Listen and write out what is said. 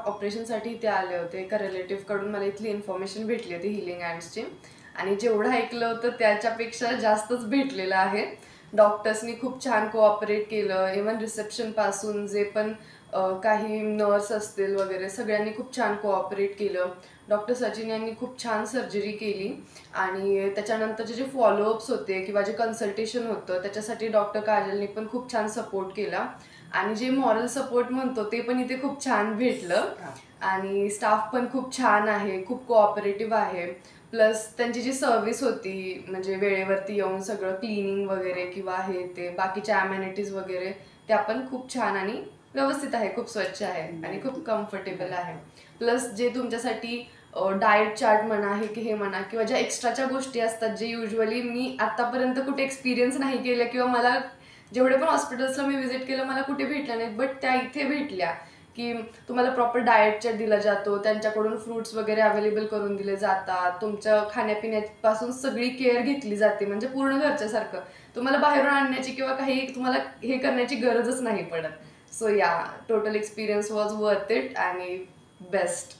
ऑपरेशनसाठी इथे आले होते. एका रिलेटिव्हकडून मला इथली इन्फॉर्मेशन भेटली होती हीलिंग हँड्सची आणि जेवढं ऐकलं होतं त्याच्यापेक्षा जास्तच भेटलेलं आहे. डॉक्टर्सनी खूप छान कोऑपरेट केलं. इव्हन रिसेप्शनपासून जे पण काही नर्स असतील वगैरे सगळ्यांनी खूप छान कोऑपरेट केलं. डॉक्टर सचिन यांनी खूप छान सर्जरी केली आणि त्याच्यानंतरचे जे फॉलोअप्स होते किंवा जे कन्सल्टेशन होतं त्याच्यासाठी डॉक्टर काजलनी पण खूप छान सपोर्ट केला आणि जे मॉरल सपोर्ट म्हणतो ते पण इथे खूप छान भेटलं. आणि स्टाफ पण खूप छान आहे, खूप कोऑपरेटिव्ह आहे. प्लस त्यांची जी सर्व्हिस होती म्हणजे वेळेवरती येऊन सगळं क्लिनिंग वगैरे किंवा हे ते बाकीच्या ॲम्युनिटीज वगैरे त्या पण खूप छान आणि व्यवस्थित आहे, खूप स्वच्छ आहे आणि खूप कम्फर्टेबल आहे. प्लस जे तुमच्यासाठी डाएट चार्ट म्हणा हे की हे म्हणा किंवा ज्या एक्स्ट्राच्या गोष्टी असतात जे युजली मी आतापर्यंत कुठे एक्सपिरियन्स नाही केलं किंवा मला जेवढे पण हॉस्पिटल्सला मी व्हिजिट केलं मला कुठे भेटल्या नाहीत, बट त्या इथे भेटल्या. की तुम्हाला प्रॉपर डाएट चार्ट दिला जातो, त्यांच्याकडून फ्रुट्स वगैरे अवेलेबल करून दिले जातात, तुमच्या खाण्यापिण्यापासून सगळी केअर घेतली जाते म्हणजे पूर्ण घरच्यासारखं. तुम्हाला बाहेरून आणण्याची किंवा काही तुम्हाला हे करण्याची गरजच नाही पडत. सो या total experience was worth it आणि बेस्ट.